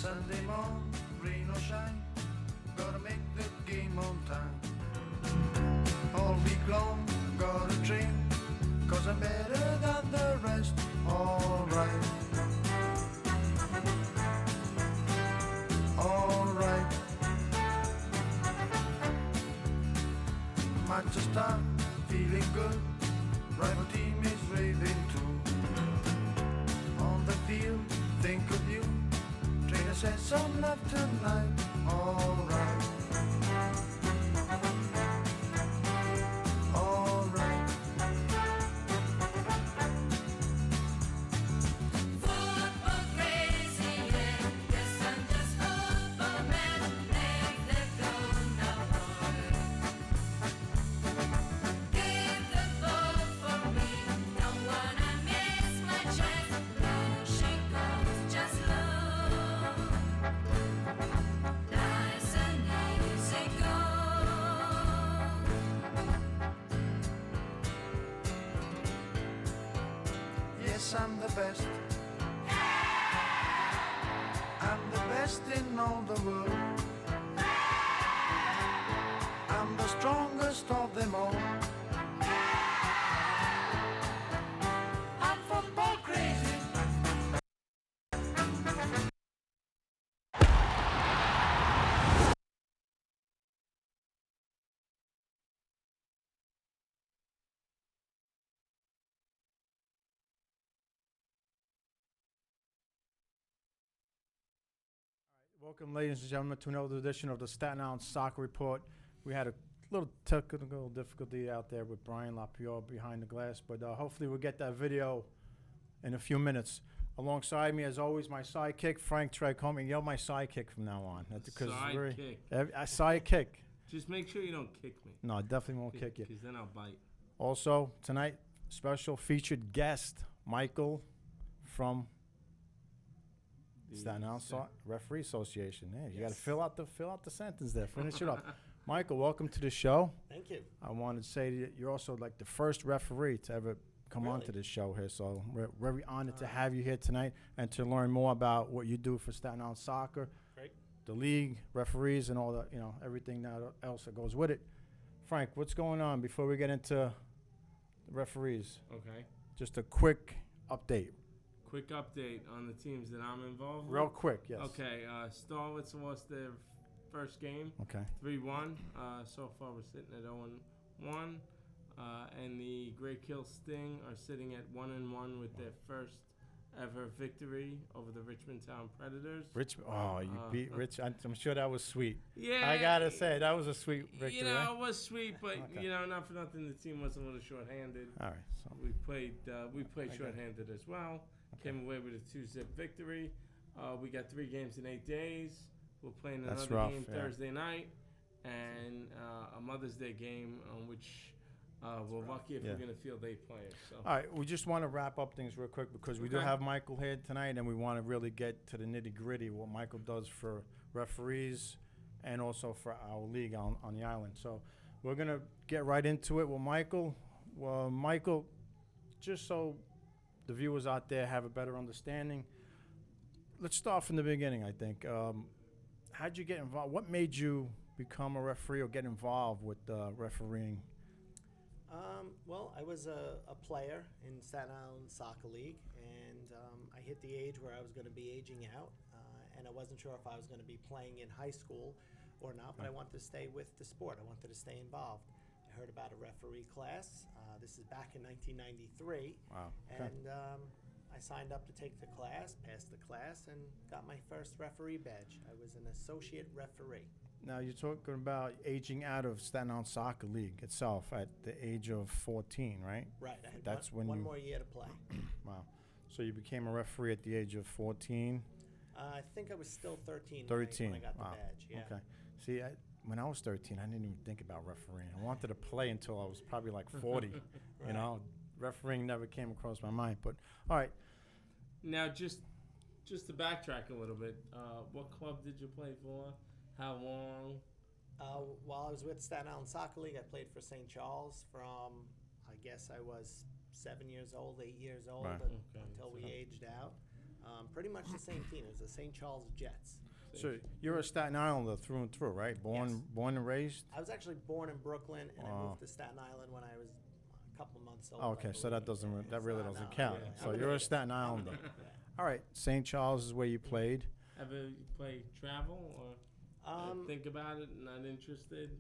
Sunday morning, rain or shine, gotta make the game on time. All week long, gotta train, cause I'm better than the rest. Alright, alright. Manchester, feeling good, rival team is raving too. On the field, think of you, trainer says some love tonight. Alright, alright. Football crazy, yeah. Yes, I'm just football man. Make the goal now, give the ball for me. Don't wanna miss my chance. Here she comes, just look. Nice and easy goal. Yes, I'm the best. I'm the best in all the world. I'm the strongest of them all. I'm football crazy. Welcome, ladies and gentlemen, to another edition of the Staten Island Soccer Report. We had a little technical difficulty out there with Brian Lapierre behind the glass, but hopefully we'll get that video in a few minutes. Alongside me, as always, my sidekick, Frank Tricoming. Yell my sidekick from now on. That's because Sidekick. A sidekick. Just make sure you don't kick me. No, I definitely won't kick you. Because then I'll bite. Also, tonight, special featured guest, Michael from Staten Island Referee Association. Yeah, you got to fill out the sentence there. Finish it up. Michael, welcome to the show. Thank you. I wanted to say that you're also like the first referee to ever come onto this show here. So we're very honored to have you here tonight and to learn more about what you do for Staten Island Soccer, Great. the league, referees, and all the everything else that goes with it. Frank, what's going on before we get into the referees? Okay. Just a quick update. Quick update on the teams that I'm involved with. Real quick, yes. Okay. Starlets lost their first game. Okay. 3-1. So far we're sitting at 0-1. And the Great Kill Sting are sitting at 1-1 with their first ever victory over the Richmond Town Predators. You beat Rich. I'm sure that was sweet. Yeah. I gotta say that was a sweet victory. It was sweet, but Okay. Not for nothing, the team was a little short-handed. All right. So We played Okay. short-handed as well. Came away with a 2-zip victory. We got 3 games in 8 days. We're playing That's another rough, game yeah. Thursday night, and a Mother's Day game on which we're lucky if Yeah. we're going to field 8 players. So. all right, we just want to wrap up things real quick because we do Okay. have Michael here tonight, and we want to really get to the nitty gritty what Michael does for referees and also for our league on the island. So we're gonna get right into it. Michael, just so the viewers out there have a better understanding, let's start from the beginning. I think. How'd you get involved? What made you become a referee or get involved with refereeing? Well, I was a player in Staten Island Soccer League, and I hit the age where I was going to be aging out, and I wasn't sure if I was going to be playing in high school or not, but I wanted to stay with the sport. I wanted to stay involved. I heard about a referee class. This is back in 1993. Wow. Okay. And I signed up to take the class, passed the class, and got my first referee badge. I was an associate referee. Now, you're talking about aging out of Staten Island Soccer League itself at the age of 14, right? Right. I had That's one when you- more year to play. Wow. So you became a referee at the age of 14? I think I was still 13 13. when I got Wow. the badge. Yeah. Okay. See, when I was 13, I didn't even think about refereeing. I wanted to play until I was probably like 40. Right. You know, refereeing never came across my mind. But, all right. Now, just to backtrack a little bit, what club did you play for? How long? While I was with Staten Island Soccer League, I played for St. Charles from, I guess I was 7 years old, 8 years old, Right. and, Okay. until we aged out. Pretty much the same team. It was the St. Charles Jets. So you're a Staten Islander through and through, right? Yes. Born and raised? I was actually born in Brooklyn, and I Wow. moved to Staten Island when I was a couple months old. Oh, I okay, so believe. that doesn't, that So, really no, doesn't count. really. So I'm you're a native. Staten I'm Islander. native, All right, St. Charles is where you played. Ever play travel or think about it? Not interested.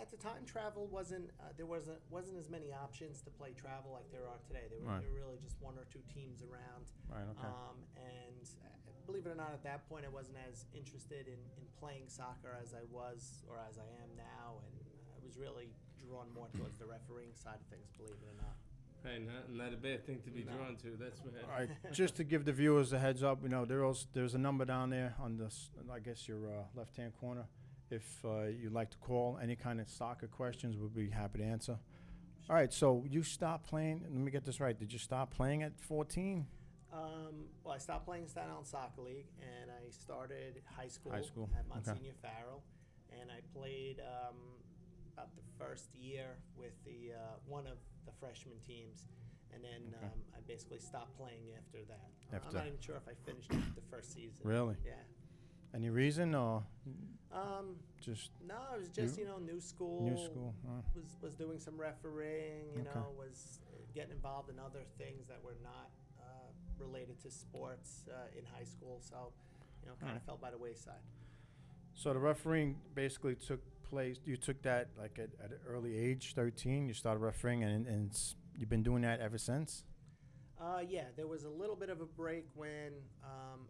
At the time, travel wasn't there wasn't as many options to play travel like there are today. Right. There were really just one or two teams around. Right, okay. And believe it or not, at that point, I wasn't as interested in playing soccer as I was or as I am now, and I was really drawn more towards the refereeing side of things. Believe it or not. Hey, not a bad thing to be No. drawn to. That's what. All right, just to give the viewers a heads up, there's a number down there on this, I guess your left-hand corner. If you'd like to call any kind of soccer questions, we'll be happy to answer. All right, so you stopped playing. Let me get this right. Did you stop playing at 14? Well, I stopped playing Staten Island Soccer League, and I started high school, High school, at okay. Monsignor Farrell, and I played about the first year with the one of the freshman teams, and then Okay. I basically stopped playing after that. After- I'm not even sure if I finished the first season. Really? Yeah. Any reason or just No, it was just new school. new school? Was doing some refereeing. Okay. Was getting involved in other things that were not related to sports in high school. So, kind of Alright. fell by the wayside. So the refereeing basically took place. You took that like at an early age, 13. You started refereeing, and you've been doing that ever since. Yeah, there was a little bit of a break when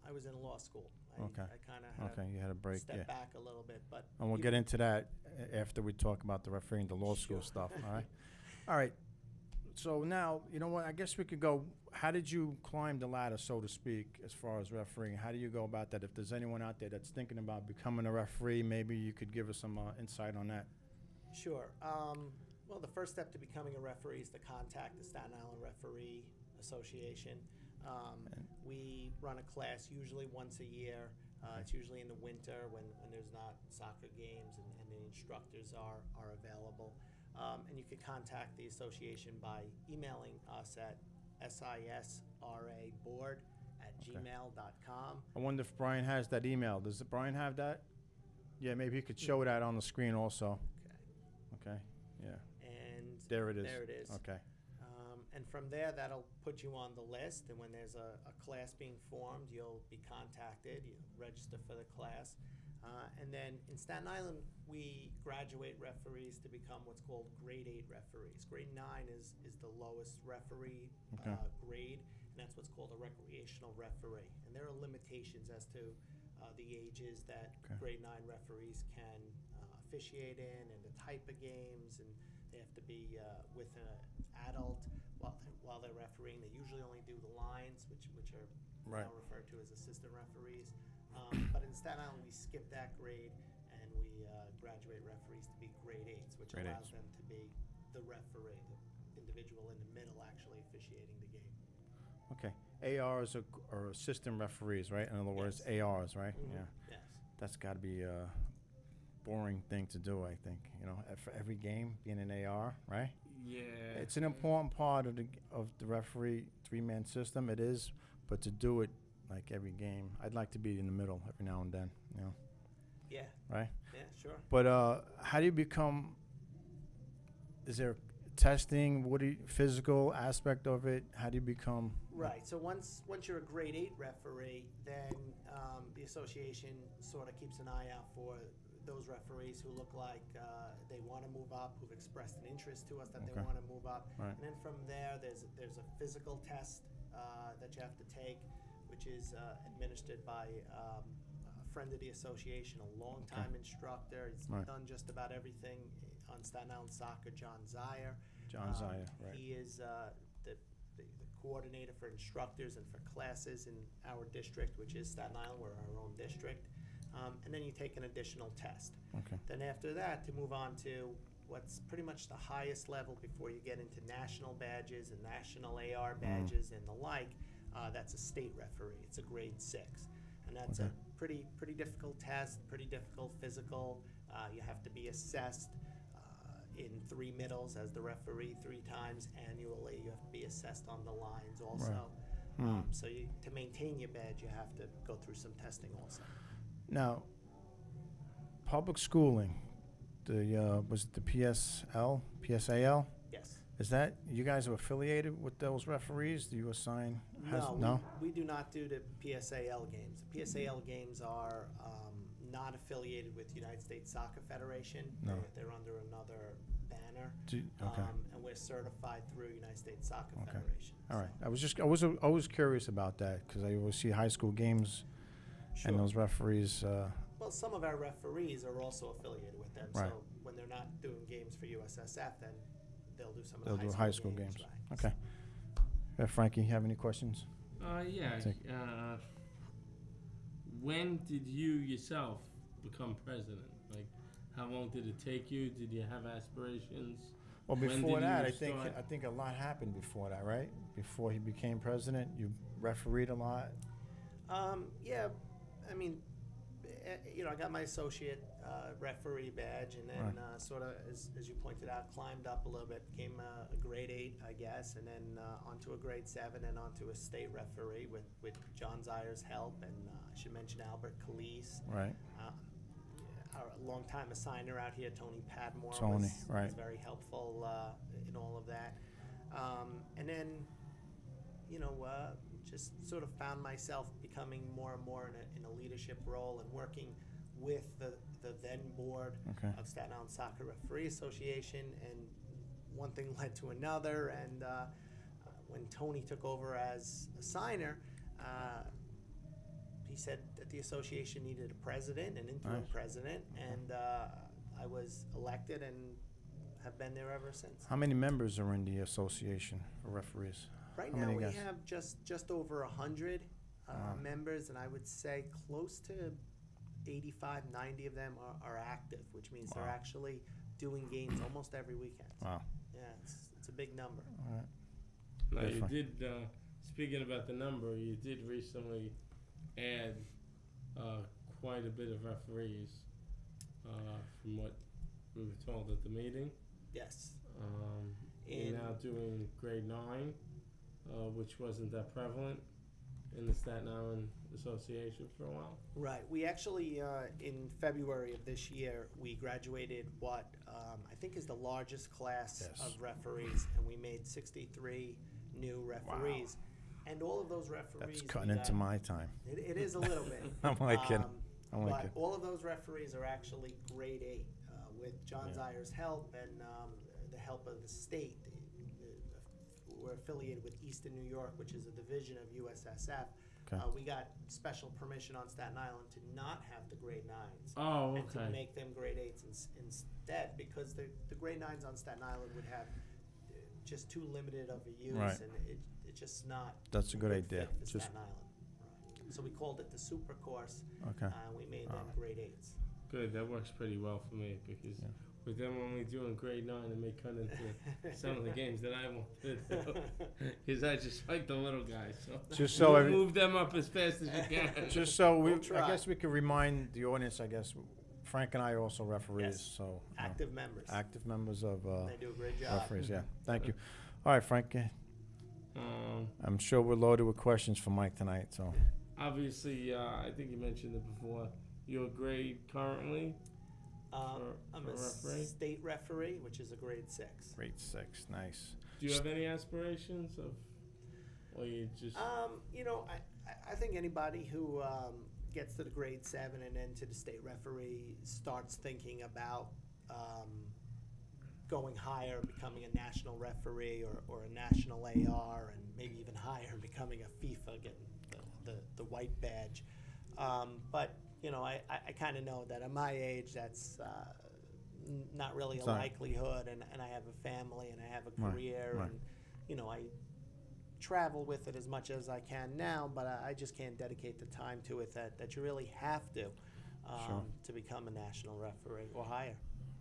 I was in law school. Okay. I kind of had Okay, you had a to break. step Yeah, back a little bit, but and we'll get into that after we talk about the refereeing, the law school Sure. stuff. All right. All right. So now, you know what? I guess we could go. How did you climb the ladder, so to speak, as far as refereeing? How do you go about that? If there's anyone out there that's thinking about becoming a referee, maybe you could give us some insight on that. Sure. Well, the first step to becoming a referee is to contact the Staten Island Referee Association. We run a class usually once a year. It's usually in the winter when there's not soccer games and the instructors are available. And you can contact the association by emailing us at sisraboard@gmail.com. I wonder if Brian has that email. Does Brian have that? Yeah, maybe he could show that on the screen also. Okay. Yeah. And There it is. There it is. Okay. And from there, that'll put you on the list. And when there's a class being formed, you'll be contacted. You register for the class. And then in Staten Island, we graduate referees to become what's called grade 8 referees. Grade 9 is the lowest referee Okay. grade, and that's what's called a recreational referee. And there are limitations as to the ages that Okay. grade 9 referees can officiate in and the type of games, and they have to be with an adult while they're refereeing. They usually only do the lines, which are Right. now referred to as assistant referees. But in Staten Island, we skip that grade, and we graduate referees to be grade 8s, which Grade allows 8s. them to be the referee, the individual in the middle actually officiating the game. Okay. ARs are assistant referees, right? In other words, Yes. ARs, right? Mhm. Yeah. Yes. That's got to be a boring thing to do, I think. For every game being an AR, right? Yeah. It's an important part of the referee 3-man system. It is, but to do it like every game, I'd like to be in the middle every now and then. Yeah. Right? Yeah. Sure. But how do you become? Is there testing? Physical aspect of it? How do you become? Right. So once you're a grade 8 referee, then the association sort of keeps an eye out for those referees who look like they want to move up, who've expressed an interest to us that Okay. they want to move up. Right. And then from there, there's a physical test that you have to take, which is administered by a friend of the association, a longtime instructor. He's Right. done just about everything on Staten Island Soccer, John Zire. John Zaya, right? He is the coordinator for instructors and for classes in our district, which is Staten Island. We're our own district. And then you take an additional test. Okay. Then after that, to move on to what's pretty much the highest level before you get into national badges and national AR badges and the like, that's a state referee. It's a grade 6. And that's Okay. a pretty difficult test, pretty difficult physical. You have to be assessed in 3 middles as the referee 3 times annually. You have to be assessed on the lines also. So to maintain your badge, you have to go through some testing also. Now, public schooling, was it the PSAL? Yes. Is that, you guys are affiliated with those referees? Do you assign? No, we do not do the PSAL games. The PSAL games are not affiliated with United States Soccer Federation. No. They're under another banner. Okay. And we're certified through United States Soccer Okay. Federation. All right. So, I was always curious about that because I always see high school games sure. and those referees. Well, some of our referees are also affiliated with them. Right. So when they're not doing games for USSF, then they'll do some of They'll the do high school games. Right. Okay. Frankie, you have any questions? Yeah. Take- When did you yourself become president? Like, how long did it take you? Did you have aspirations? Well, When before did that, you I think start? a lot happened before that, right? Before he became president, you refereed a lot. Yeah, I mean, I got my associate referee badge, and then Right. sort of, as you pointed out, climbed up a little bit, became a grade 8, I guess, and then onto a grade 7, and onto a state referee with John Zier's help, and I should mention Albert Calise. Right. Our longtime assigner out here, Tony Padmore, Tony, was right. very helpful in all of that. And then, just sort of found myself becoming more and more in a leadership role and working with the then board Okay. of Staten Island Soccer Referee Association, and one thing led to another. And when Tony took over as a signer, he said that the association needed a president, an interim Nice. president, and I was elected and have been there ever since. How many members are in the association for referees? Right How now, many we guys? have just over 100 Wow. members, and I would say close to 85, 90 of them are active, which means they're Wow. actually doing games almost every weekend. Wow. Yeah, it's a big number. All right. Now, Very you fun. did, speaking about the number, you did recently add quite a bit of referees from what we were told at the meeting. Yes. You're In- now doing grade 9, which wasn't that prevalent in the Staten Island Association for a while. Right. We actually, in February of this year, we graduated what I think is the largest class Yes. of referees, and we made 63 new referees. And all of those referees. That's we cutting into got- my time. It is a little bit. I'm only kidding. I'm only But kidding. all of those referees are actually grade 8 with John Yeah. Zier's help and the help of the state. We're affiliated with Eastern New York, which is a division of USSF. Okay. We got special permission on Staten Island to not have the grade 9s. Oh, And to okay. make them grade 8s instead, because the grade 9s on Staten Island would have just too limited of a use, Right. and it's just not. That's a good idea. Fit for Just Staten Island. Right. So we called it the super course. okay. We made them Ah. grade 8s. Good, that works pretty well for me because Yeah. with them only doing grade 9, it may cut into some of the games that I want to do. Because I just like the little guys. So Just so you every- move them up as fast as you can. Just so We'll I try. guess we could remind the audience. I guess Frank and I are also referees. Yes. So Active members. active members of They do a great job. referees. Yeah. Thank you. All right, Frank. Um, I'm sure we're loaded with questions for Mike tonight. So obviously, I think you mentioned it before. Your grade currently? I'm for a referee? state referee, which is a grade 6. grade 6. Nice. Do you have any aspirations of, or you just? I think anybody who gets to the grade 7 and then to the state referee starts thinking about going higher, becoming a national referee or a national AR, and maybe even higher, becoming a FIFA, getting the white badge. But I kind of know that at my age, that's not really a Sorry. likelihood, and I have a family and I have a Right, career, right. and I travel with it as much as I can now, but I just can't dedicate the time to it that you really have to Sure. to become a national referee or higher.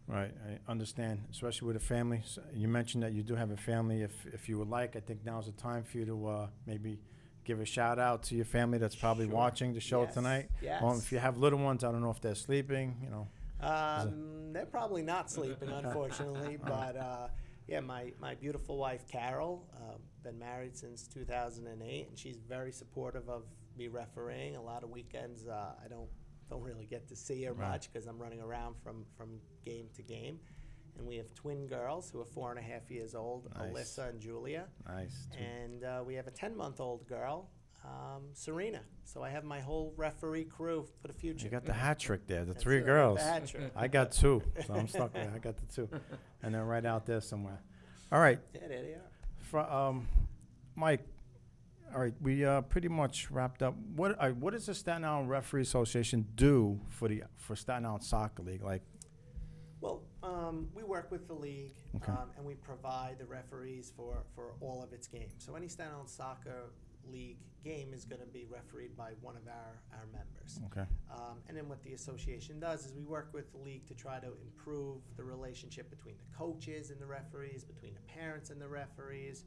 Right, I understand, especially with a family. You mentioned that you do have a family. If you would like, I think now's the time for you to maybe give a shout out to your family that's probably Sure. watching the show Yes, tonight. yes. If you have little ones, I don't know if they're sleeping. They're probably not sleeping, unfortunately, but Yeah, my beautiful wife Carol, been married since 2008, and she's very supportive of me refereeing. A lot of weekends I don't really get to see her Right. much because I'm running around from game to game. And we have twin girls who are 4.5 years old, Nice. Alyssa and Julia, Nice. and we have a 10-month-old girl, Serena. So I have my whole referee crew for the future. You got the hat trick there, the That's three it, girls. the hat trick. I got two, so I'm stuck there. I got the two, and they're right out there somewhere. All right, Yeah, there they are. Mike. All right, we pretty much wrapped up. What does the Staten Island Referee Association do for Staten Island Soccer League? Like, Well, we work with the league, Okay. and we provide the referees for all of its games. So any Staten Island Soccer League game is going to be refereed by one of our members. okay, And then what the association does is we work with the league to try to improve the relationship between the coaches and the referees, between the parents and the referees.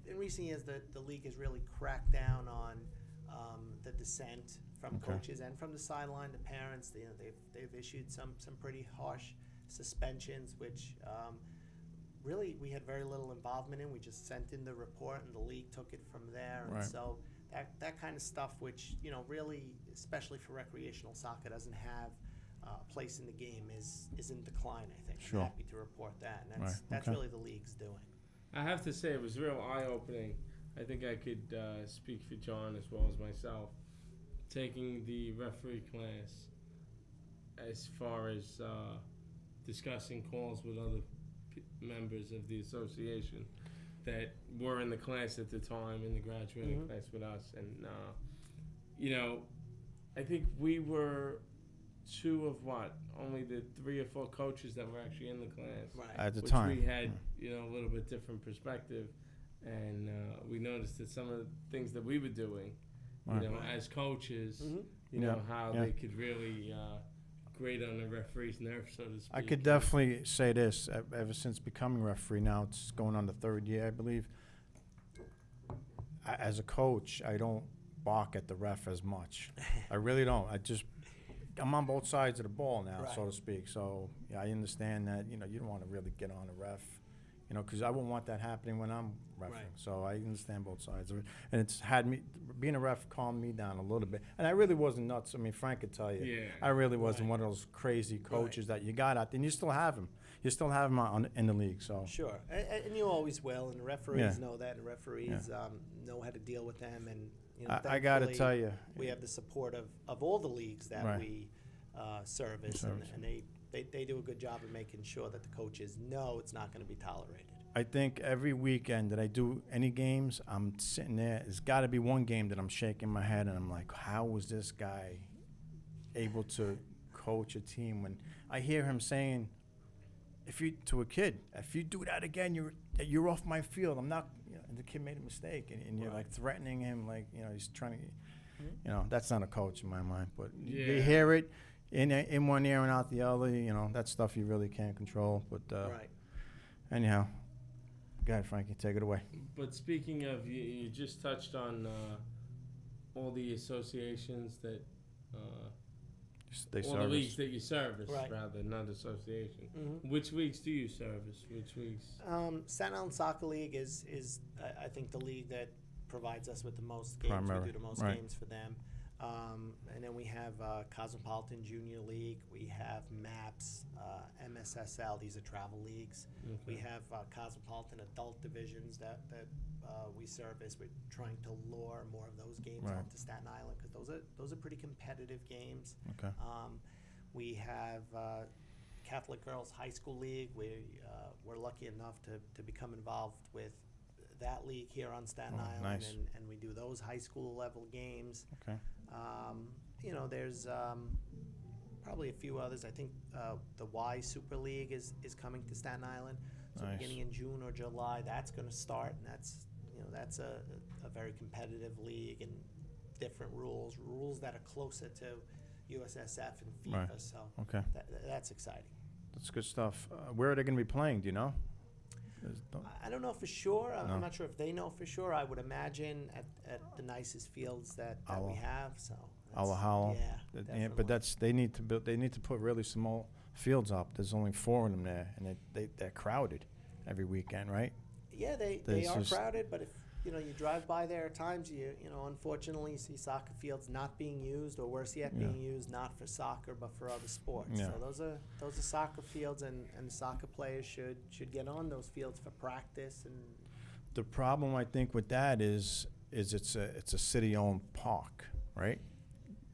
In recent years, the league has really cracked down on the dissent from Okay. coaches and from the sideline to parents. They've issued some pretty harsh suspensions, which really we had very little involvement in. We just sent in the report, and the league took it from there. Right. And so that kind of stuff, which really, especially for recreational soccer, doesn't have a place in the game, is in decline. I think. Sure. I'm happy to report that, and that's Right, okay. really the league's doing. I have to say, it was real eye-opening. I think I could speak for John as well as myself. Taking the referee class, as far as discussing calls with other members of the association that were in the class at the time, in the graduating Mhm. class with us, and I think we were two of only the 3 or 4 coaches that were actually in the class. Right. at the Which time. we had, a little bit different perspective, and we noticed that some of the things that we were doing, Right. as coaches, Mhm. Yeah, how yeah. they could really grate on the referee's nerves, so to speak. I could definitely say this. Ever since becoming referee, now it's going on the 3rd year, I believe. As a coach, I don't bark at the ref as much. I really don't. I'm on both sides of the ball now, so Right. to speak. So yeah, I understand that. You don't want to really get on a ref, because I wouldn't want that happening when I'm refereeing. Right. So I understand both sides of it, and it's had me being a ref calmed me down a little bit. And I really wasn't nuts. I mean, Frank could tell you. Yeah. I really wasn't Right. one of those crazy coaches that you got out there, and you still have them. You still have them in the league. So Sure, and you always will, and the referees Yeah. know that, and referees know how to deal with them, and I got to thankfully, tell you, we have the support of all the leagues that Right. we service, and they do a good job of making sure that the coaches know it's not going to be tolerated. I think every weekend that I do any games, I'm sitting there. There's got to be one game that I'm shaking my head and I'm like, how was this guy able to coach a team? When I hear him saying, to a kid, if you do that again, you're off my field. I'm not. And the kid made a mistake, and you're like threatening him, like he's trying to. That's not a coach in my mind. But you Yeah. hear it in one ear and out the other. That stuff you really can't control. But Right. anyhow. Go ahead, Frankie. Take it away. But speaking of, you just touched on all the associations that, They all the service. leagues that you service, Right. rather, not association. Mhm. Which leagues do you service? Which leagues? Staten Island Soccer League is I think the league that provides us with the most games. Primary, We do the most right. games for them. And then we have Cosmopolitan Junior League. We have MAPS, MSSL. These are travel leagues. We have Cosmopolitan adult divisions that we service. We're trying to lure more of those games Right. onto Staten Island because those are pretty competitive games. Okay. We have Catholic Girls High School League. We're lucky enough to become involved with that league here on Staten Oh, Island, nice. and we do those high school level games. Okay. There's probably a few others. I think the Y Super League is coming to Staten Island. So Nice. beginning in June or July, that's going to start, and that's a very competitive league and different rules that are closer to USSF and FIFA. Right. So Okay. that's exciting. That's good stuff. Where are they going to be playing? Do you know? I don't know for sure. No. I'm not sure if they know for sure. I would imagine at the nicest fields that we Our- have. So Our Hollow. yeah, But definitely. they need to put really some more fields up. There's only 4 of them there, and they're crowded every weekend, right? Yeah, they There's are just- crowded, but if you drive by there at times, unfortunately you see soccer fields not being used, or worse yet, Yeah. being used not for soccer but for other sports. Yeah. So those are soccer fields, and soccer players should get on those fields for practice. And The problem I think with that is it's a city-owned park, right?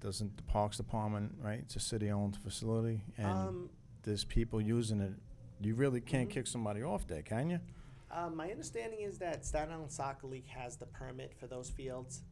Doesn't the Parks Department, right? It's a city-owned facility, and there's people using it. You really can't kick somebody off there, can you? My understanding is that Staten Island Soccer League has the permit for those fields,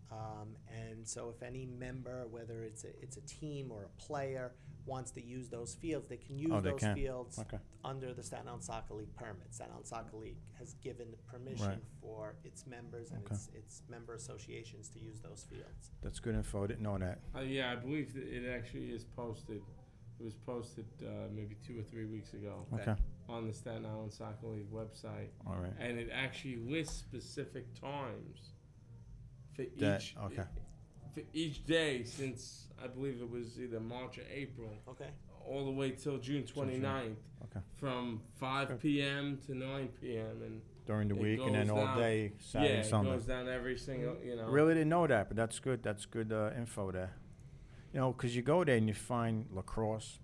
and so if any member, whether it's a team or a player, wants to use those fields, they can use They those can. fields Okay. under the Staten Island Soccer League permit. Staten Island Soccer League has given permission Right. for its members and Okay. its member associations to use those fields. That's good info. I didn't know that. Yeah, I believe that it actually is posted. It was posted maybe 2 or 3 weeks ago Okay. Okay. on the Staten Island Soccer League website, All right. and it actually lists specific times for That- each okay. for each day since I believe it was either March or April, Okay. all the way till June 29th, Okay. from 5 p.m. to 9 p.m. and During the It week and then goes all down. day, Saturday, yeah, Sunday. it goes down every single, Really didn't know that, but that's good. That's good info there. Because you go there and you find lacrosse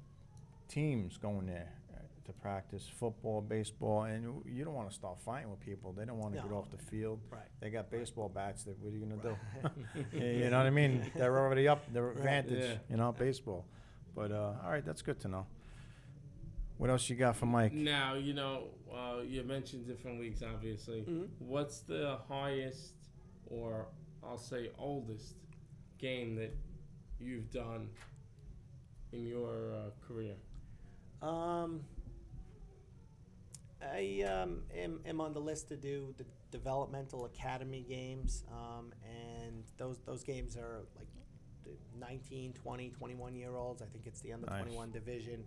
teams going there to practice football, baseball, and you don't want to start fighting with people. They don't want to get No. off the field. Right. They got baseball bats. That what are you gonna do? You know what I mean? They're already up. Their advantage. Yeah. Baseball. But all right, that's good to know. What else you got for Mike? Now, you mentioned different leagues, obviously. Mhm. What's the highest, or I'll say oldest, game that you've done in your career? I am on the list to do the developmental academy games, and those games are like the 19, 20, 21-year-olds. I think it's the under Nice. 21 division.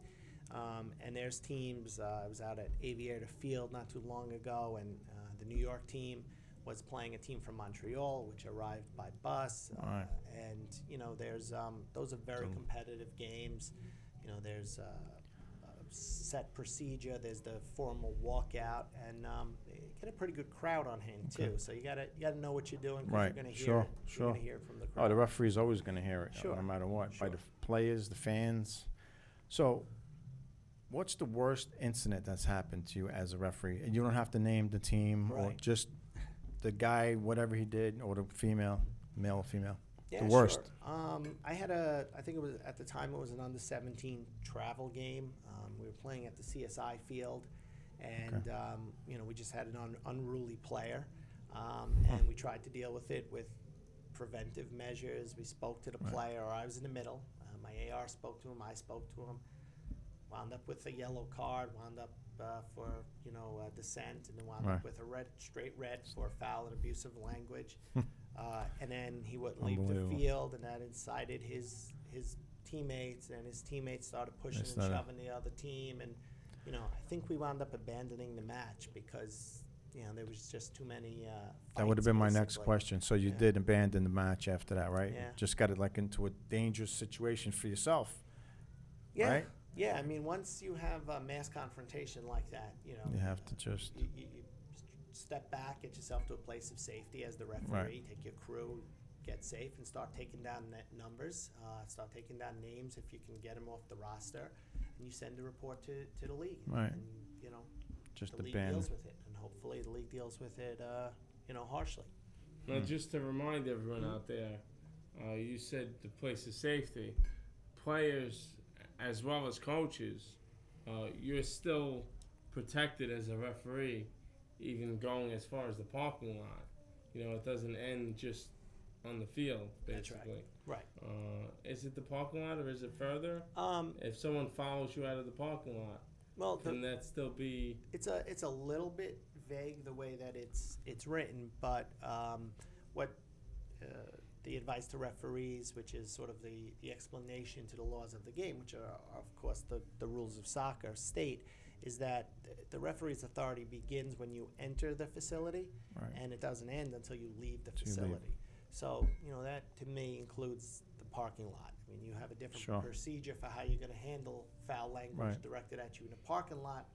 And there's teams. I was out at Aviator Field not too long ago, and the New York team was playing a team from Montreal, which arrived by bus. All right. And there's those are very So- competitive games. There's set procedure. There's the formal walkout, and you get a pretty good crowd on hand too. Okay. So you gotta know what you're doing. 'Cause Right, You're gonna hear sure, it. You're sure. gonna hear it from the Oh, crowd. the referee's always going to hear it, Sure. no matter what, by Sure. the players, the fans. So, what's the worst incident that's happened to you as a referee? And you don't have to name the team or Right. just the guy, whatever he did, or the female, male or female. Yeah, the worst. Sure. I had I think it was at the time it was an under 17 travel game. We were playing at the CSI field, and we just had an unruly player, and we tried to deal with it with preventive measures. We spoke to the Right. player, or I was in the middle. My AR spoke to him. I spoke to him. Wound up with a yellow card. Wound up for dissent, and then wound Right. up with a straight red for foul and abusive language. And then he wouldn't leave the Unbelievable. field, and that incited his teammates, and his teammates started pushing That's and not a- shoving the other team, and I think we wound up abandoning the match because there was just too many. That would have fights, been my next basically. question. So you Yeah. did abandon the match after that, right? Yeah. Just got it into a dangerous situation for yourself, Yeah, right? yeah. I mean, once you have a mass confrontation like that, You have to just. you step back, get yourself to a place of safety as the referee, take your crew, get safe, and start taking down numbers, start taking down names if you can get them off the roster, and you send a report to the league. Right. And, Just the league abandon. deals with it, and hopefully the league deals with it, harshly. Now, just to remind everyone out there, you said the place of safety. Players, as well as coaches, you're still protected as a referee, even going as far as the parking lot. It doesn't end just on the field, That's right. basically. Right. Is it the parking lot, or is it further? If someone follows you out of the parking lot, Well, can that still be? it's a little bit vague the way that it's written, but what the advice to referees, which is sort of the explanation to the laws of the game, which are of course the rules of soccer, state, is that the referee's authority begins when you enter the facility, Right. and it doesn't end until you leave the Till you leave. facility. So that to me includes the parking lot. I mean, you have a different Sure. procedure for how you're going to handle foul language Right. directed at you in a parking lot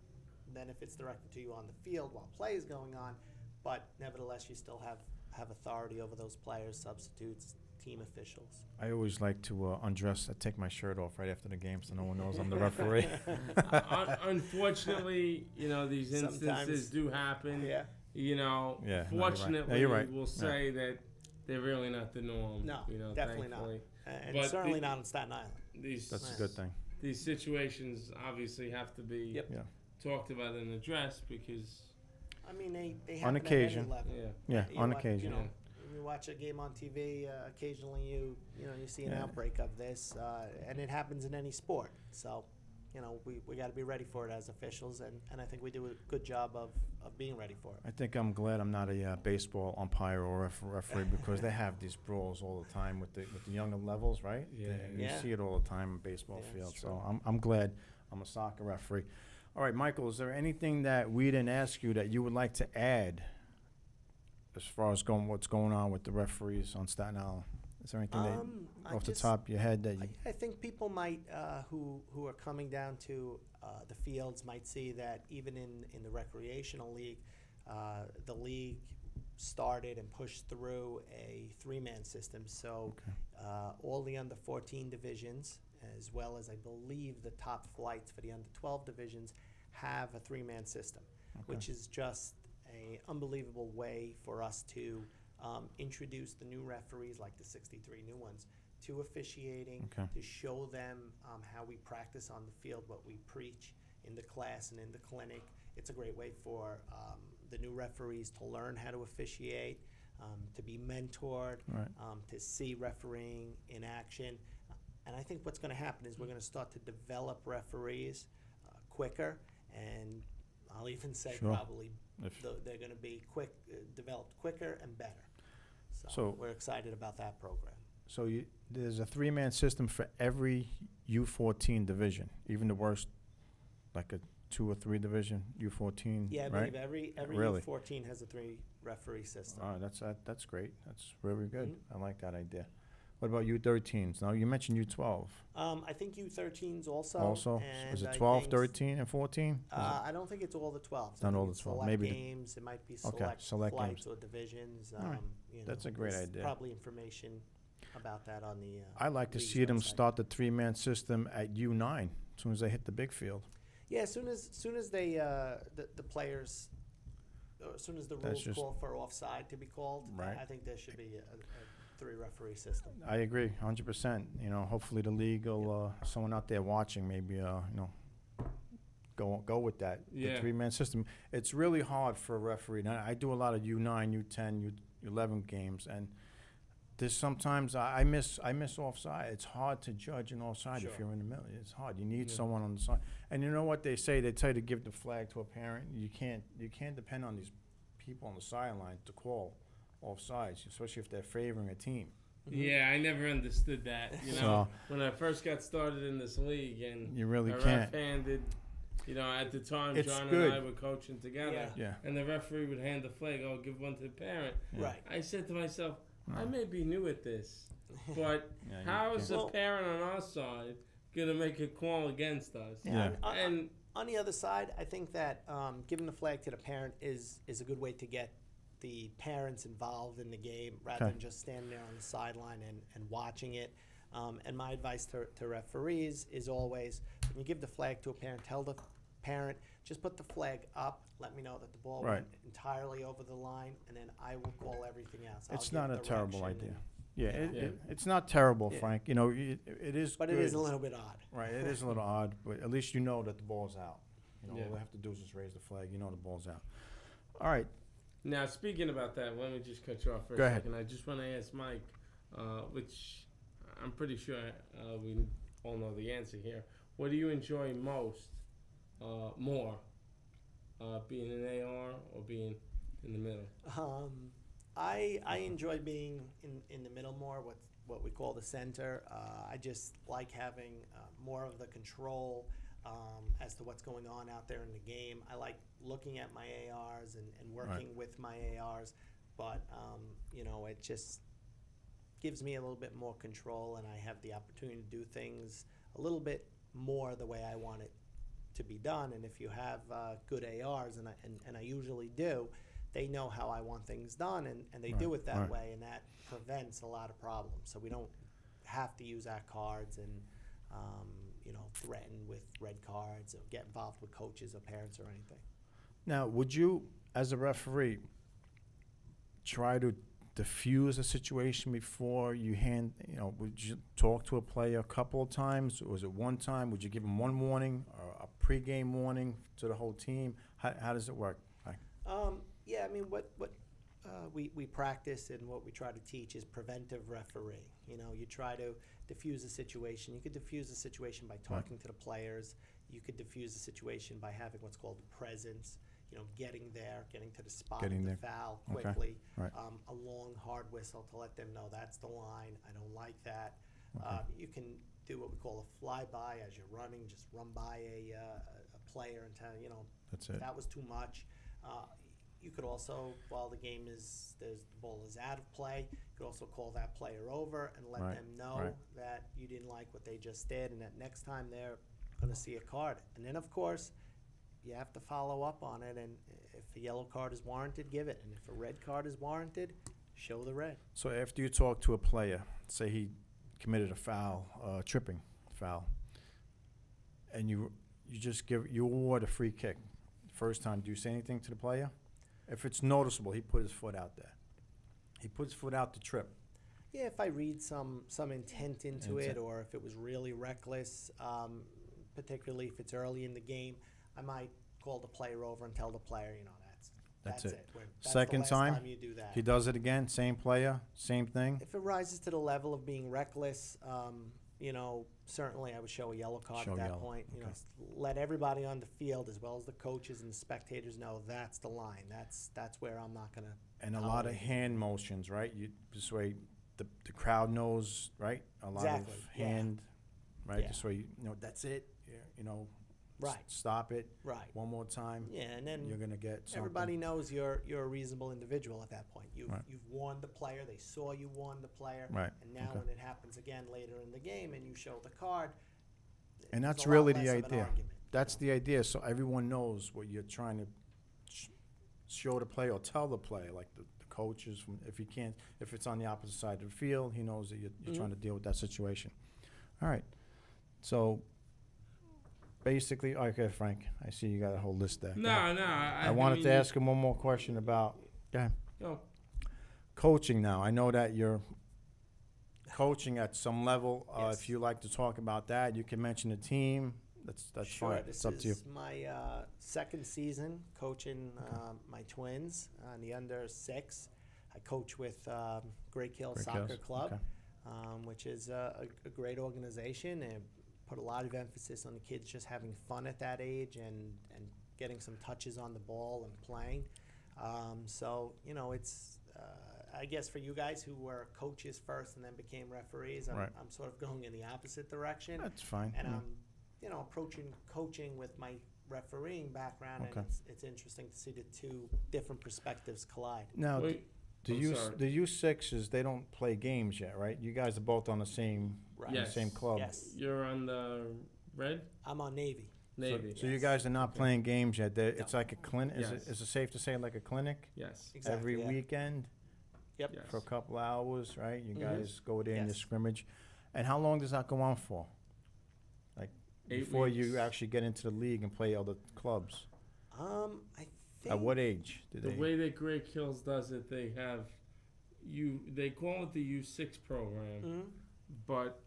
than if it's directed to you on the field while play is going on. But nevertheless, you still have authority over those players, substitutes, team officials. I always like to undress. I take my shirt off right after the game so no one knows I'm the referee. Unfortunately, these instances Sometimes. do happen. Yeah. Yeah, no, you're right. Fortunately, Yeah, you're right. we'll Yeah. say that they're really not the norm. No, definitely not. thankfully. And But certainly the- not on Staten Island. These That's Nice. a good thing. these situations obviously have to be Yep. Yeah. talked about and addressed because I mean, they On happen occasion. at any level. Yeah, You on wa- occasion. You know, when you watch a game on TV, occasionally you see an Yeah. outbreak of this, and it happens in any sport. So, we got to be ready for it as officials, and I think we do a good job of being ready for it. I think I'm glad I'm not a baseball umpire or referee because they have these brawls all the time with the younger levels, right? Yeah. You Yeah. see it all the time in baseball Yeah, fields. it's So true. I'm glad I'm a soccer referee. All right, Michael, is there anything that we didn't ask you that you would like to add as far as what's going on with the referees on Staten Island? Is there anything I off the just- top of your head that you? I think people might, who are coming down to the fields, might see that even in the recreational league, the league started and pushed through a three-man system. So all the under 14 divisions, as well as I believe the top flights for the under 12 divisions, have a three-man system, which is just a unbelievable way for us to introduce the new referees, like the 63 new ones, to officiating, Okay. to show them how we practice on the field, what we preach in the class and in the clinic. It's a great way for the new referees to learn how to officiate, to be mentored, Right. to see refereeing in action. And I think what's going to happen is we're going to start to develop referees quicker, and I'll even say Sure. probably If- they're going to be developed quicker and better. So- We're excited about that program. So there's a three-man system for every U14 division, even the worst, like a 2 or 3 division U14, Yeah, I right? believe every Really? U14 has a 3-referee system. All right, that's great. That's very good. Mhm. I like that idea. What about U13s? Now, you mentioned U12. I think U13s also. Also, and is it I 12, think 13, and 14? Is it- I don't think it's all the 12s. Not I think all the it's 12, select maybe the- games. It might be Okay, select flights games. or divisions. All right. That's a great there's idea. Probably information about that on the. I like to league's see them website. start the three-man system at U9 as soon as they hit the big field. Yeah, as soon as they the players, as soon as the That's rules just- call for offside to be called, Right. I think there should be a 3-referee system. I agree, 100%. Hopefully the league will, someone out there watching, maybe, go with that. Yeah. The three-man system. It's really hard for a referee. Now, I do a lot of U9, U10, U11 games, and there's sometimes I miss offside. It's hard to judge an offside if Sure. you're in the middle. It's hard. You need Yeah. someone on the side. And you know what they say? They tell you to give the flag to a parent. You can't depend on these people on the sideline to call offsides, especially if they're favoring a team. Yeah, I never understood that. So- When I first got started in this league, and You really a can't. ref handed, at the time, It's John good. and I were coaching together, Yeah. Yeah. and the referee would hand the flag. Oh, give one to the parent. Right. I said to myself, I No. may be new at this, but Yeah, you how is can't. a Well- parent on our side gonna make a call against us? Yeah. And On the other side, I think that giving the flag to the parent is a good way to get the parents involved in the game rather Okay. than just standing there on the sideline and watching it. And my advice to referees is always, when you give the flag to a parent, tell the parent, just put the flag up, let me know that the ball Right. went entirely over the line, and then I will call everything else. I'll It's give not a terrible direction idea. and- Yeah, Yeah. it's not terrible, Yeah. Frank. It is But good. it is a little bit odd. Right, it is a little odd, but at least you know that the ball's out. Yeah. All they have to do is just raise the flag. You know the ball's out. All right. now, speaking about that, let me just cut you off for Go a ahead. second. I just want to ask Mike, which I'm pretty sure we all know the answer here. What do you enjoy more, being an AR or being in the middle? I enjoy being in the middle more, what we call the center. I just like having more of the control as to what's going on out there in the game. I like looking at my ARs and working with my ARs, but it just gives me a little bit more control, and I have the opportunity to do things a little bit more the way I want it to be done. And if you have good ARs, and I usually do, they know how I want things done, and they do Right, it that right. way, and that prevents a lot of problems. So we don't have to use our cards and threaten with red cards or get involved with coaches or parents or anything. Now, would you, as a referee, try to diffuse a situation before you would you talk to a player a couple of times? Or was it one time? Would you give them one warning or a pregame warning to the whole team? How does it work? Yeah, I mean, what we practice and what we try to teach is preventive refereeing. You try to diffuse a situation. You could diffuse a situation by talking to the players. You could diffuse a situation by having what's called presence. Getting to the spot Getting of the there. foul Okay. quickly. Right. A long, hard whistle to let them know that's the line. I don't like that. Okay. You can do what we call a flyby as you're running. Just run by a player and tell That's it. that was too much. You could also, while the ball is out of play, you could also call that player over and let Right, them know right. that you didn't like what they just did, and that next time they're going to see a card. And then, of course, you have to follow up on it, and if a yellow card is warranted, give it. And if a red card is warranted, show the red. So after you talk to a player, say he committed a foul, tripping foul, and you award a free kick. First time, do you say anything to the player? If it's noticeable, he put his foot out there. He puts his foot out to trip. Yeah, if I read some intent into it, Intent. or if it was really reckless, particularly if it's early in the game, I might call the player over and tell the player, that's it. it. That's Second the last time, you do that. He does it again, same player, same thing. If it rises to the level of being reckless, certainly I would show a yellow card Show at that yellow, point. okay. Let everybody on the field, as well as the coaches and the spectators, know that's the line. That's where I'm not going to. And a lot of hand motions, right? This way the crowd knows, right? A lot Exactly, of yeah. hand, right? Yeah. This way, that's it. Right. Stop it. Right. One more time. Yeah, and then You're gonna get something. everybody knows you're a reasonable individual at that point. You've Right. warned the player. They saw you warn the player. Right, And now okay. when it happens again later in the game and you show the card, And there's that's a lot really less the of an idea. argument, That's the idea. So everyone knows what you're trying to show the player or tell the player, like the coaches. If it's on the opposite side of the field, he knows that you're Mhm. trying to deal with that situation. All right. So basically, okay, Frank, I see you got a whole list there. Go ahead. No. I wanted to ask him one more question about No. coaching now. I know that you're coaching at some level. Yes. If you like to talk about that, you can mention the team. That's Sure. fine. This It's up to you. is my second season coaching my twins on the under 6. I coach with Great Kill Great Soccer Kills, Club, okay. which is a great organization, and put a lot of emphasis on the kids just having fun at that age and getting some touches on the ball and playing. It's I guess for you guys who were coaches first and then became referees, Right. I'm sort of going in the opposite direction. That's fine. And yeah. I'm, approaching coaching with my refereeing background, Okay. and it's interesting to see the two different perspectives collide. Now, Wait, the I'm sorry. U6s, they don't play games yet, right? You guys are both on the same Right. Yes. same club. Yes, You're on the red I'm on Navy. Navy. So you Yes. guys are not playing games yet. It's No. like a clinic. Yes. Is it safe to say like a clinic Yes. Exactly, every yeah. weekend Yep. Yes. for a couple hours, right? You Mhm. guys go there and you Yes. scrimmage. And how long does that go on for? Like 8 before weeks. you actually get into the league and play other clubs? I think. At what age do The they? way that Great Kills does it, they have they call it the U6 program, Mhm. but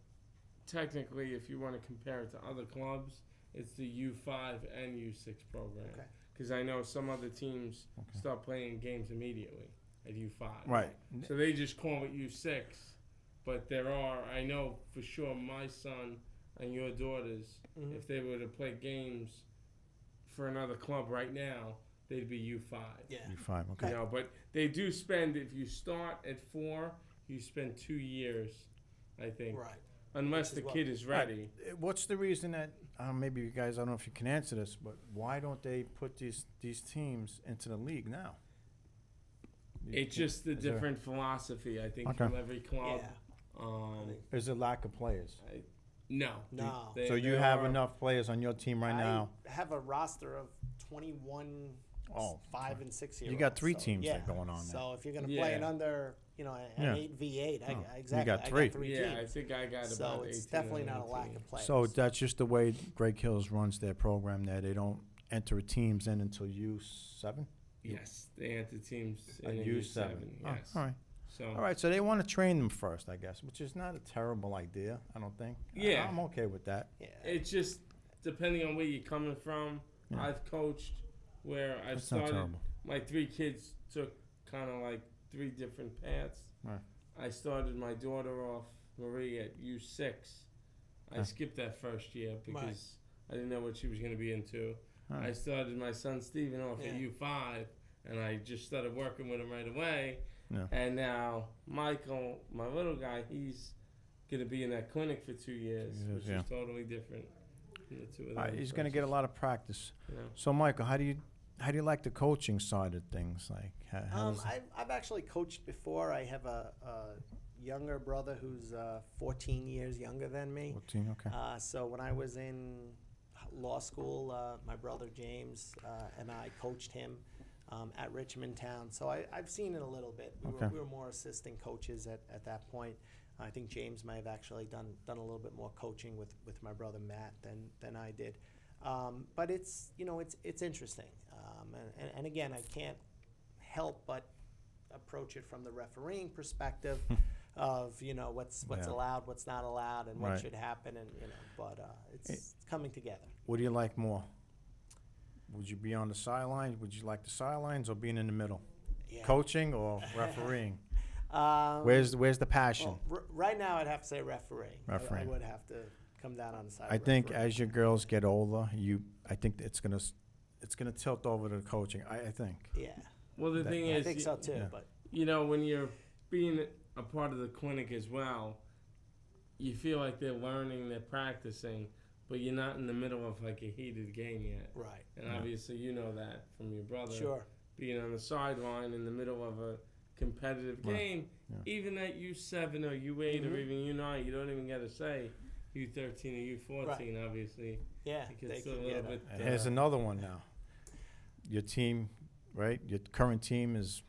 technically, if you want to compare it to other clubs, it's the U5 and U6 program. Okay. Because I know some other teams Okay. start playing games immediately at U5. Right. So they just call it U6, but I know for sure my son and your daughters, Mhm. if they were to play games for another club right now, they'd be U5. Yeah. U5. Okay. You know, but they do spend, if you start at 4, you spend 2 years, I think. Right. Unless Which the is kid is ready. What's the reason that maybe you guys? I don't know if you can answer this, but why don't they put these teams into the league now? It's just the Is there- different philosophy, I think, Okay. from every club. Yeah. Is it lack of players? No. No. So you there have are- enough players on your team right now? I have a roster of 21 Oh, 5 and 6 year You got 3 teams that going on there. So if you're going to play an Yeah. under, an Yeah. 8v8, Oh, you exactly. got I three. got 3 Yeah, I teams. think I got about So 18 it's definitely or not a lack 19. of players. So that's just the way Greg Hills runs their program there. They don't enter teams in until U7? Yes, they enter teams A in U7. Oh, yes. all right. So All right, so they want to train them first, I guess, which is not a terrible idea, I don't think. Yeah. I'm okay with that. Yeah. it's just depending on where you're coming from. Yeah. I've coached where I've That's not started. terrible. My 3 kids took kind of like 3 different paths. Right. I started my daughter off, Marie, at U6. I Huh. skipped that first year because Right. I didn't know what she was going to be into. All I right. started my son Steven off at Yeah. U5, and I just started working with him right away. Yeah. And now Michael, my little guy, he's going to be in that clinic for 2 years, Yes, which yeah. is totally different than the 2 of them. All right, he's going to get a lot of practice. You know? So, Michael, how do you like the coaching side of things? Like, how does I've actually coached before. I have a younger brother who's 14 years younger than me. 14? Okay. So when I was in law school, my brother James and I coached him at Richmond Town. So I've seen it a little bit. Okay. We were more assistant coaches at that point. I think James may have actually done a little bit more coaching with my brother Matt than I did. But it's interesting. And again, I can't help but approach it from the refereeing perspective of what's Yeah. allowed, what's not allowed, and what Right. should happen, and but it's coming together. What do you like more? Would you be on the sidelines? Would you like the sidelines or being in the middle? Yeah. Coaching or refereeing? Where's Where's the passion? right now, I'd have to say refereeing. I Refereeing. would have to come down on the side. I of think refereeing. as your girls get older, I think it's gonna tilt over to coaching. I think. Yeah, Well, the That- thing I is, think so too. yeah. But when you're being a part of the clinic as well, you feel like they're learning, they're practicing, but you're not in the middle of like a heated game yet. right, And Yeah. obviously, you know that from your brother. sure. Being on the sideline in the middle of a competitive Right. game, Yeah. even at U7 or U8 or Mhm. even U9, you don't even got to say U13 or U14, obviously. Yeah, It gets they a can little get bit. And here's another one now. Your team, right? Your current team is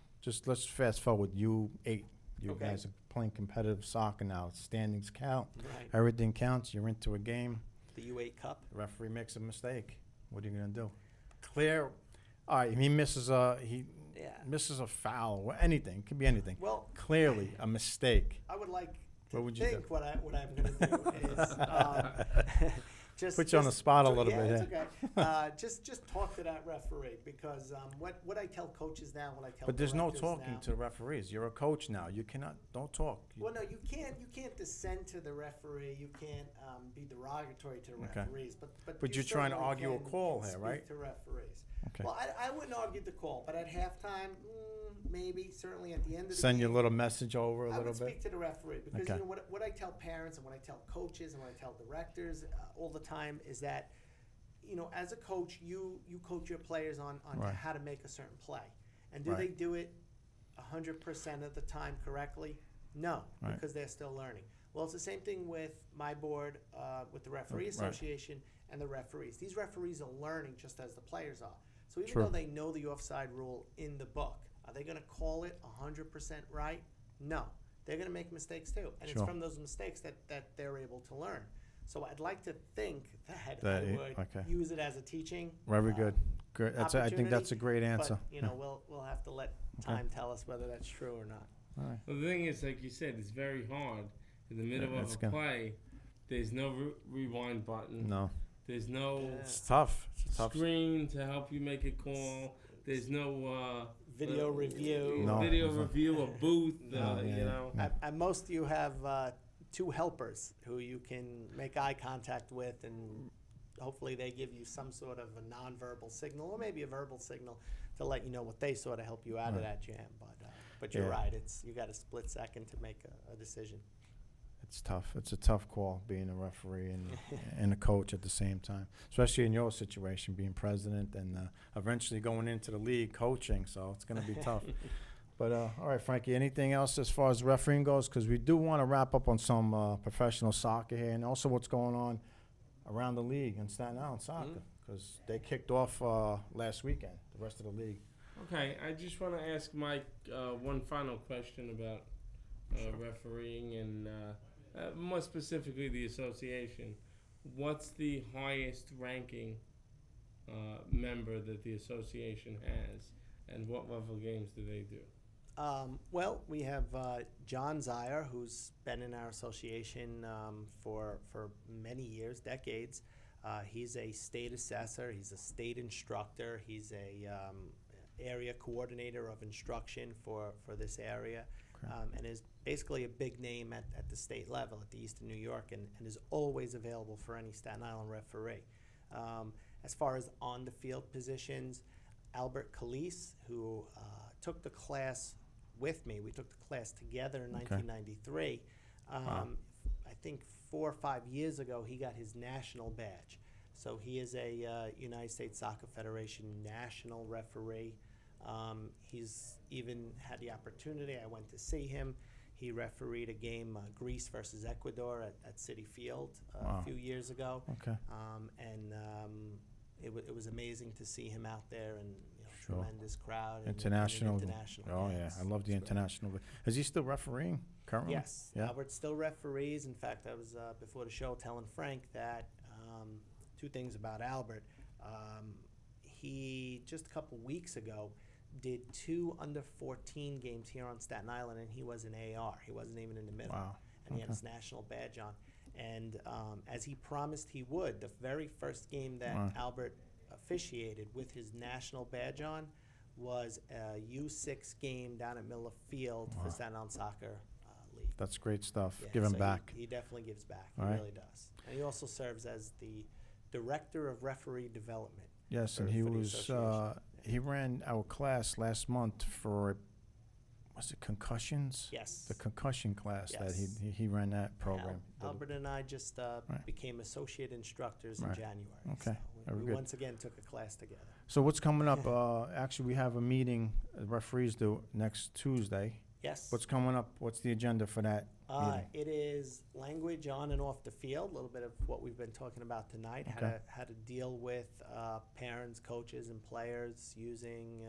let's fast forward. U8. You Okay. guys are playing competitive soccer now. Standings count. right. Everything counts. You're into a game. The U8 Cup. The referee makes a mistake. What are you gonna do? Clear. All right. He misses a Yeah. foul or anything. It could be anything. Well, Clearly a mistake. I would like to What would you think do? what I'm going to do is just Put you on the spot a little yeah, bit. it's okay. Just talk to that referee because what I tell coaches now, what I tell But there's no directors talking now, to the referees. You're a coach now. You cannot. Don't talk. Well, no, you can't dissent to the referee. You can't be derogatory to the Okay. referees. But But you you're trying to certainly argue a can call here, speak right? To referees. Okay. Well, I wouldn't argue the call, but at halftime, maybe certainly at the end of the Send game, your little message over a I little would bit. speak to the referee because Okay. what I tell parents and what I tell coaches and what I tell directors all the time is that as a coach you coach your players on Right. how to make a certain play, and do Right. they do it 100% of the time correctly? No, Right. because they're still learning. Well, it's the same thing with my board, with the referee Right. association and the referees. These referees are learning just as the players are. So even True. though they know the offside rule in the book, are they going to call it 100% right? No. They're going to make mistakes too. And Sure. it's from those mistakes that they're able to learn. So I'd like to think that That I it- would okay. use it as a teaching. Very uh, good. Good. I think that's a great answer. But, we'll have to let time tell us whether that's true or not. All right. Well, the thing is, like you said, it's very hard in the middle Yeah, of it's a gonna- play. There's no rewind button. No, There's no Yeah. it's tough. It's tough. screen to help you make a call. There's no Video review. No. video there's no- review, a booth. No, yeah, you know. yeah. At most, you have two helpers who you can make eye contact with, and hopefully they give you some sort of a nonverbal signal or maybe a verbal signal to let you know what they sort of help you out of Right. that jam. But you're Yeah. right. You got a split second to make a decision. It's tough. It's a tough call being a referee and a coach at the same time, especially in your situation, being president and eventually going into the league coaching. So it's going to be tough. But all right, Frankie. Anything else as far as refereeing goes? Because we do want to wrap up on some professional soccer here, and also what's going on around the league in Staten Island soccer. Because they kicked off last weekend. The rest of the league. Okay, I just want to ask Mike one final question about refereeing and more specifically the association. What's the highest ranking member that the association has, and what level games do they do? Well, we have John Zier, who's been in our association for many years, decades. He's a state assessor. He's a state instructor. He's a area coordinator of instruction for this area, and is basically a big name at the state level at the Eastern New York, and is always available for any Staten Island referee. As far as on-the-field positions, Albert Calise, who took the class with me. We took the class together in 1993. I think 4 or 5 years ago, he got his national badge. So he is a United States Soccer Federation national referee. He's even had the opportunity. I went to see him. He refereed a game, Greece versus Ecuador at Citi Field a few years ago. Okay. It was amazing to see him out there, and tremendous crowd. And International. international. Oh yes, yeah, I love the it's great. international. Is he still refereeing currently? Yes, Yeah. Albert still referees. In fact, I was before the show telling Frank that two things about Albert. He just a couple weeks ago did 2 under-14 games here on Staten Island, and he was an AR. He wasn't even in the middle. Wow. And he had his national badge on. And as he promised he would, the very first game that Albert officiated with his national badge on was a U6 game down at Miller Field for Staten Island Soccer League. That's great stuff. Yeah, Give him so back. He definitely gives back. All He right. really does. And he also serves as the director of referee development. Yes, for- and he for the was association. he ran our class last month for was it concussions? Yes. The concussion class that Yes. he ran that program. Albert and I just Right. became associate instructors in Right. January. Okay. So Very we good. once again took a class together. So what's coming up? Actually, we have a meeting. Referees do next Tuesday. Yes. What's coming up? What's the agenda for that meeting? It is language on and off the field, a little bit of what we've been talking about tonight, Okay. how to deal with parents, coaches, and players using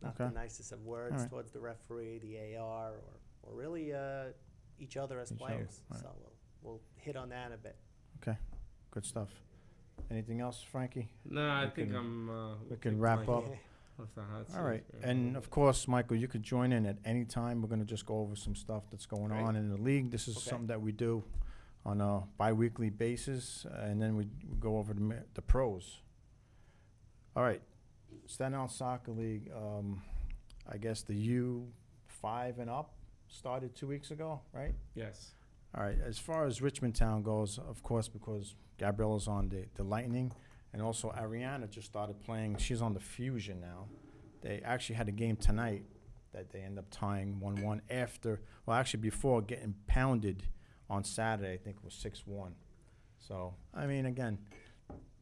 not the Okay. nicest of words All right. towards the referee, the AR, or really each other as Each other, players. right. So we'll hit on that a bit. Okay, good stuff. Anything else, Frankie? No, I We think can- I'm. we can wrap up. Off the hot All right, seat. and of course, Michael, you could join in at any time. We're going to just go over some stuff that's going Great. on in the league. This is Okay. something that we do on a bi-weekly basis, and then we go over the pros. All right, Staten Island Soccer League, I guess the U5 and up started 2 weeks ago, right? Yes. All right, as far as Richmond Town goes, of course, because Gabriella's on the Lightning, and also Ariana just started playing. She's on the Fusion now. They actually had a game tonight that they end up tying 1-1 before getting pounded on Saturday. I think it was 6-1. So, I mean, again,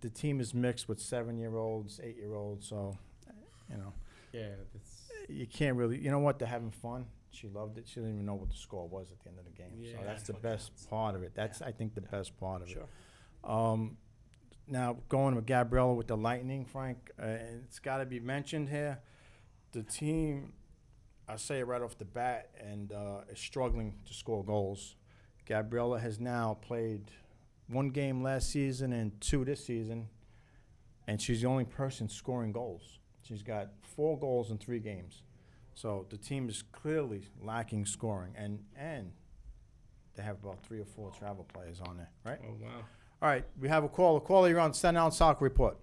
the team is mixed with 7-year-olds, 8-year-olds, so, Yeah. That's. you can't really, you know what, they're having fun. She loved it. She didn't even know what the score was at the end of the game. Yeah, so that's the what best counts. part of it. That's, Yeah. I think, the best part of Sure. it. Now, going with Gabriella with the Lightning, Frank, it's got to be mentioned here. The team, I'll say it right off the bat, and is struggling to score goals. Gabriella has now played 1 game last season and 2 this season, and she's the only person scoring goals. She's got 4 goals in 3 games. So the team is clearly lacking scoring, and they have about 3 or 4 travel players on there, right? Oh wow. All right, we have a caller. Caller, you're on Staten Island Soccer Report.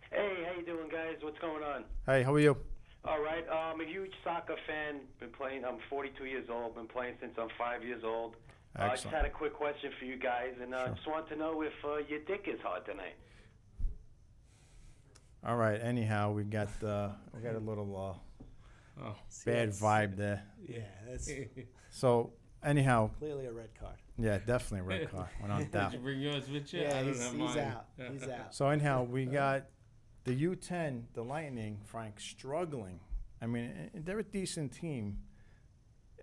Hey, how you doing, guys? What's going on? Hey, how are you? All right, I'm a huge soccer fan. Been playing. I'm 42 years old. Been playing since I'm 5 years old. I just Excellent. had a quick question for you guys, and Sure. just want to know if your dick is hard tonight. All right. Anyhow, we got a little Oh. See, bad that's- vibe there. Yeah, that's So anyhow, clearly a red card. yeah, definitely a red card. Without Did doubt. you bring yours with you? Yeah, I don't he's have mine. out. He's out. So anyhow, we got the U10, the Lightning, Frank, struggling. I mean, they're a decent team,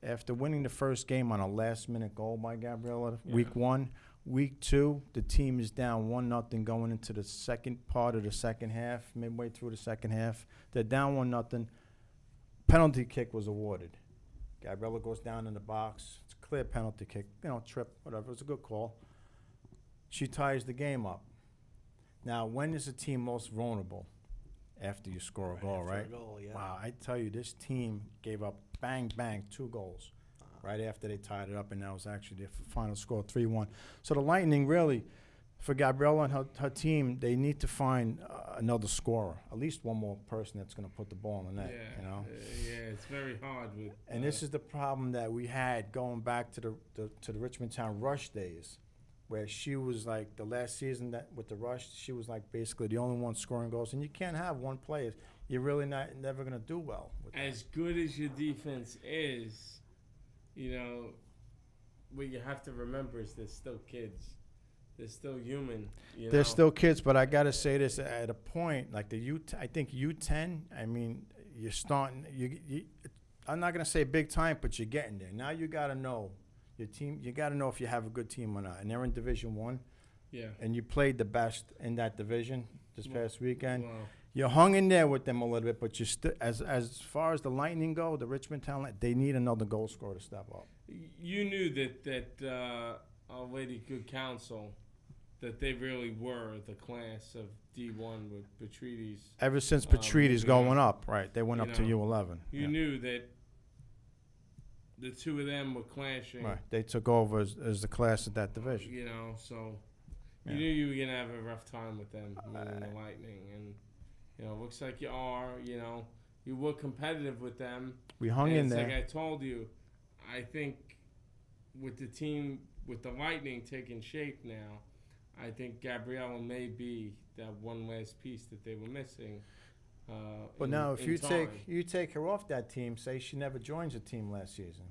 after winning the first game on a last-minute goal by Gabriella, Yeah. week 1, week 2, the team is down 1-0 going into the second part of the second half, midway through the second half. They're down 1-0. Penalty kick was awarded. Gabriella goes down in the box. It's a clear penalty kick. Trip, whatever. It was a good call. She ties the game up. Now, when is a team most vulnerable? After you score a goal, after right? a goal, yeah. Wow, I tell you, this team gave up bang, 2 goals right after they tied it up, and that was actually the final score, 3-1. So the Lightning really, for Gabriella and her team, they need to find another scorer, at least one more person that's going to put the ball in the net, Yeah, it's very hard with. And this is the problem that we had going back to the Richmond Town Rush days, where she was like the last season that with the Rush, she was like basically the only one scoring goals, and you can't have one player. You're really never going to do well with that. As good as your defense is, what you have to remember is they're still kids. They're still human. They're still kids, but I got to say this at a point, like I think U10, I mean, you're starting, I'm not going to say big time, but you're getting there. Now you got to know your team. You got to know if you have a good team or not. And they're in Division 1. Yeah. And you played the best in that division this past weekend. Wow. You hung in there with them a little bit, but you as far as the Lightning go, the Richmond Town, they need another goal scorer to step up. You knew that Our Lady Good Counsel, that they really were the class of D1 with Patrides. Ever since Patrides going up, right? They went You up to know, U11. You Yeah. knew that the two of them were clashing. Right. They took over as the class of that division. So Yeah. you knew you were going to have a rough time with them, meaning the Lightning. And, looks like you are, you were competitive with them. We hung And in it's there. like I told you, I think with the team, with the Lightning taking shape now, I think Gabriella may be that one last piece that they were missing. But now, if in you take her off that team, say she never joins a team last season,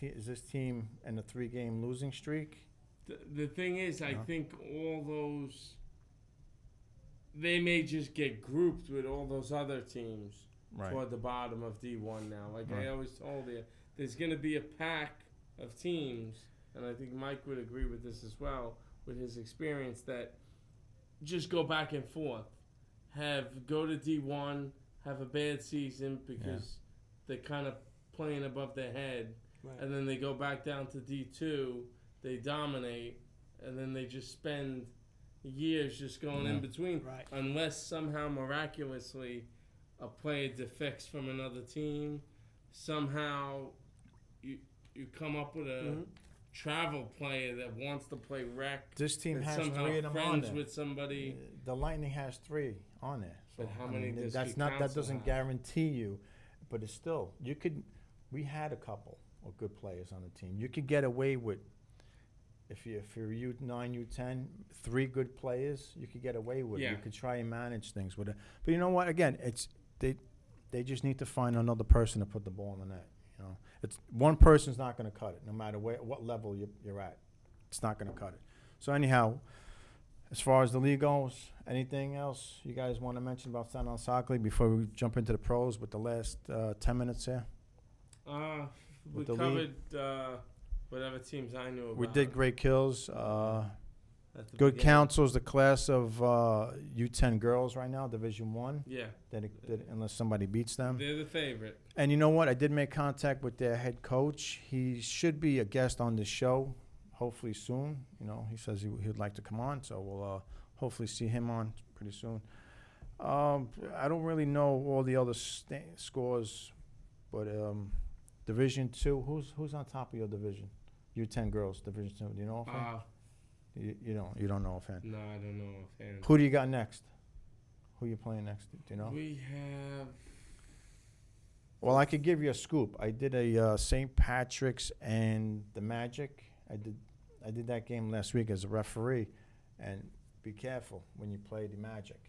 is this team in a 3-game losing streak? The thing is, I think all those, they may just get grouped with all those other teams Right. toward the bottom of D1 now. Like Right. I always told you, there's going to be a pack of teams, and I think Mike would agree with this as well, with his experience, that just go back and forth. Go to D1, have a bad season because they're kind of playing above their head, Right. and then they go back down to D2, they dominate, and then they just spend years just going in between, Right. unless somehow miraculously a player defects from another team. Somehow you come up with a travel player that wants to play rec. This team that's has somehow 3 of them on friends there. with somebody. The Lightning has 3 on there. But how many does that's Good not that Counsel doesn't have? guarantee you, but it's still we had a couple of good players on the team. You could get away with if you're U9, U10, 3 good players, you could get away with it. Yeah. You could try and manage things with it. But you know what? Again, they just need to find another person to put the ball in the net. It's one person's not going to cut it, no matter what level you're at. It's not going to cut it. So anyhow, as far as the league goes, anything else you guys want to mention about Staten Soccer League before we jump into the pros with the last 10 minutes here? We With the covered whatever teams I knew about. We did Great Kills. at the Good beginning. Counsel is the class of U10 girls right now, Division 1, Yeah, unless somebody beats them. they're the favorite. And you know what? I did make contact with their head coach. He should be a guest on the show, hopefully soon. He says he'd like to come on, so we'll hopefully see him on pretty soon. I don't really know all the other scores, but Division 2, who's on top of your division? U10 girls, Division 2. Do you know offhand? You don't know offhand. No, I don't know offhand. Who do you got next? Who you playing next? Do you know? We have. Well, I could give you a scoop. I did a St. Patrick's and the Magic. I did that game last week as a referee, and be careful when you play the Magic.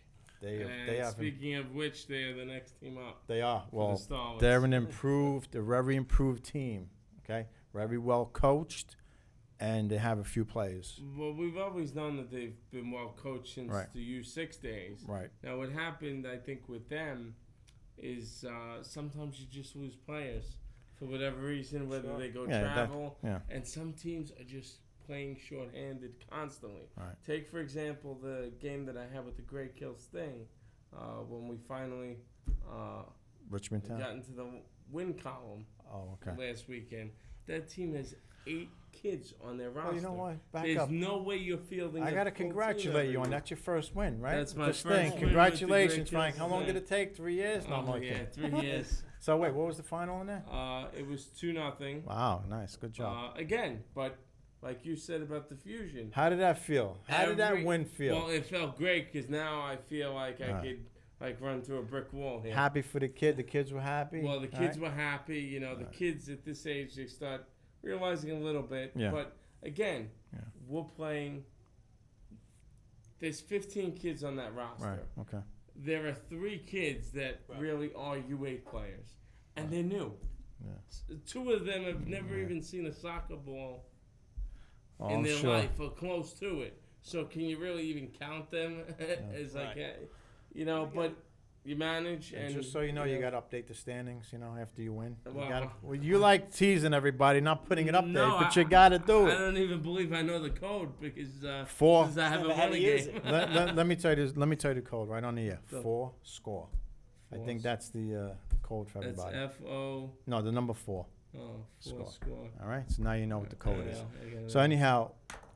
They have. Speaking of which, they are the next team up. They are. for the Well, Starlets. they're a very improved team. Okay, very well coached, and they have a few players. Well, we've always known that they've been well coached since Right. the U6 days. Right. Now, what happened, I think, with them is sometimes you just lose players for whatever reason, whether Sure. they go Yeah, travel. yeah. And some teams are just playing shorthanded constantly. Right. Take, for example, the game that I had with the Great Kill Sting when we finally Richmond Town. got into the win column Oh, okay. last weekend. That team has 8 kids on their roster. Well, you know what? Back There's up. no way you're fielding I a gotta full team congratulate every you on week. that's your first win, right? That's my This first thing. win with the Congratulations, Great Frank. How Kills long did thing. it take? 3 years? No, I'm Oh, only yeah, kidding. 3 years. So wait, what was the final in there? It was 2-0. Wow, nice, good job. Again, but like you said about the Fusion. How did that feel? How did that every- win feel? Well, it felt great because now I feel like I Alright. could like run through a brick wall here. Happy for the kid. The kids were happy. Well, the all kids right? were happy. You know, the Right. kids at this age, they start realizing a little bit. Yeah. But again, Yeah. we're playing. There's 15 kids on that roster. Right. Okay. There are 3 kids that Right. really are U8 players, and they're new. Yeah. 2 of them have never Yeah. even seen a soccer ball Oh, in I'm their sure. life or close to it. So can you really even count them as like, Right. you know? But you manage, And and just so you know, you know, got to update the standings. You know, after you win. Well, You like teasing everybody, not putting it up there, No, but you got to do I it. don't even believe I know the code because 4. since I haven't Never had won a to use game. it. let me tell you this. Let me tell you the code right on the air. So- 4 score. I think that's the code for That's everybody. FO. No, the number 4. Oh, Score. score. All right. So now you know what the code is. Yeah, I got it. So anyhow,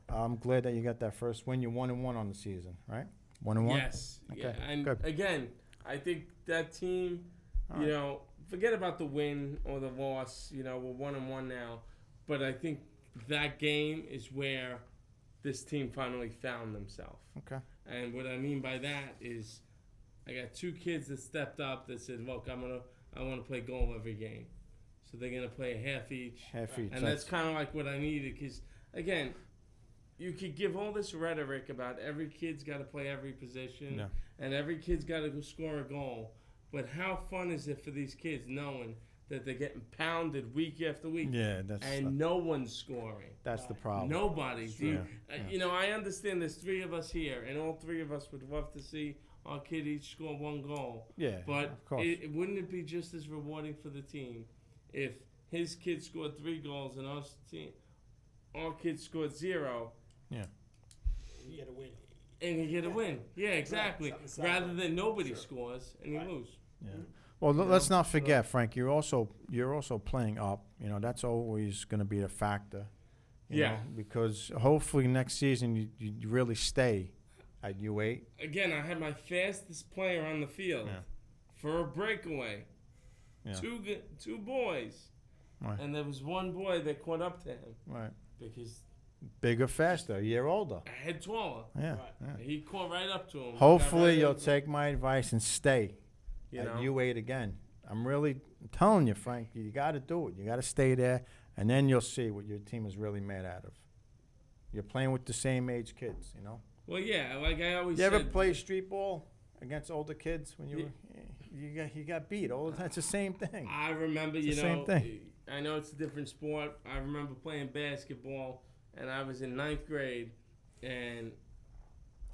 I'm glad that you got that first win. You're 1-1 on the season, right? 1-1. Yes. Yeah. Okay, And good. again, I think that team, All you right. know, forget about the win or the loss. You know, we're 1-1 now. But I think that game is where this team finally found themselves. Okay. And what I mean by that is, I got 2 kids that stepped up that said, "Look, I want to play goal every game." So they're gonna play a half each. Half each. And that's kind of like what I needed, because again, you could give all this rhetoric about every kid's got to play every position, Yeah. and every kid's got to score a goal. But how fun is it for these kids knowing that they're getting pounded week after week, Yeah, that's and no one's scoring? that's the problem. Nobody. Do you, Yeah, yeah. you know, I understand there's 3 of us here, and all 3 of us would love to see our kid each score 1 goal. Yeah, But of course. wouldn't it be just as rewarding for the team if his kid scored 3 goals and our kid scored 0, You get a win. and you get a win? Yeah, exactly. something to Rather celebrate. than nobody Sure. scores and you Right. lose. Yeah. Well, You let's know, not forget, Frank. You're also playing up. You know, that's always going to be a factor. You Yeah. know, because hopefully next season you really stay at U8. Again, I had my fastest player on the field Yeah. for a breakaway. Yeah. 2 boys. Right. And there was 1 boy that caught up to him Right. because Bigger, faster, a year older. I had taller. Yeah. Right. yeah. He caught right up to him. Hopefully Got right you'll up to him, take my advice and stay you at know? U8 again. I'm really telling you, Frank, you got to do it. You got to stay there, and then you'll see what your team is really made out of. You're playing with the same age kids, you know. Well, yeah, like I always You said. ever play street ball against older kids when you Yeah. were, you got beat all the time? It's the same thing. I remember, It's you the know, same thing. I know it's a different sport. I remember playing basketball, and I was in 9th grade, and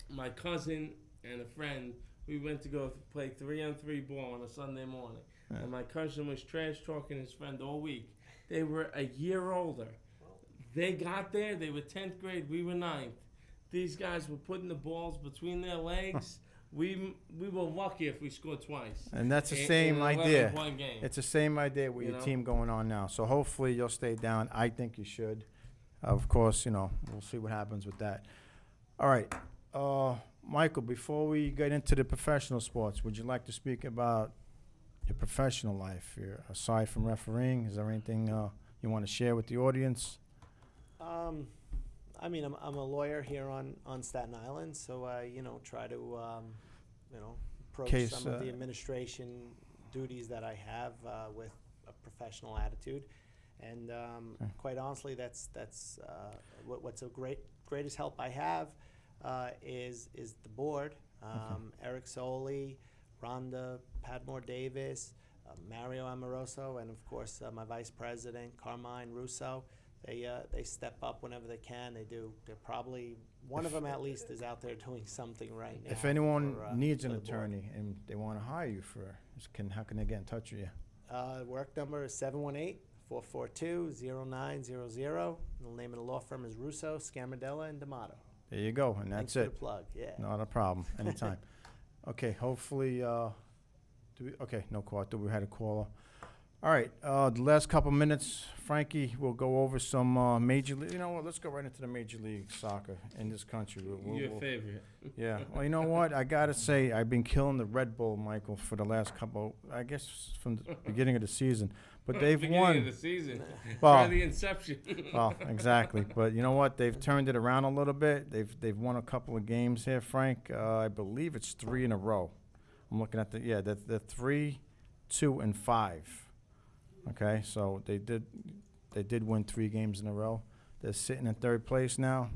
my cousin and a friend, we went to go play 3-on-3 ball on a Sunday morning. Yeah. And my cousin was trash talking his friend all week. They were a year older. They got there, they were 10th grade, we were 9th. These guys were putting the balls between their legs. We were lucky if we scored twice. And that's the in same an idea. 11-point game. It's the same idea with You your know? team going on now. So hopefully you'll stay down. I think you should. Of course, you know, we'll see what happens with that. All right. Michael, before we get into the professional sports, would you like to speak about your professional life? Aside from refereeing, is there anything you want to share with the audience? I mean, I'm a lawyer here on Staten Island, so I, you know, try to, you know, approach Case, some of the administration duties that I have with a professional attitude, and quite honestly, that's what's a greatest help I have is the board, Eric Soli, Rhonda Padmore Davis, Mario Amoroso, and of course my vice president Carmine Russo. They step up whenever they can. They do. They're probably one of them at least is out there doing something right now. If anyone for, needs an for the board. attorney and they want to hire you how can they get in touch with you? Work number is 442-0900. The name of the law firm is Russo, Scammerdella, and D'Amato. There you go, and Thanks that's for the it. plug. Yeah. Not a problem. Anytime. Okay, hopefully, okay, no call. I thought we had a caller. All right, the last couple minutes, Frankie, we'll go over some major league. You know what? Let's go right into the Major League Soccer in this country. Your favorite. Yeah. Well, you know what? I gotta say, I've been killing the Red Bull, Michael, for the last couple. I guess from the beginning of the season. But they've Beginning won. of the season. Well, For the inception. Well, exactly. But you know what? They've turned it around a little bit. They've won a couple of games here, Frank. I believe it's 3 in a row. I'm looking at the 3, 2, and 5. Okay, so they did win 3 games in a row. They're sitting in 3rd place now.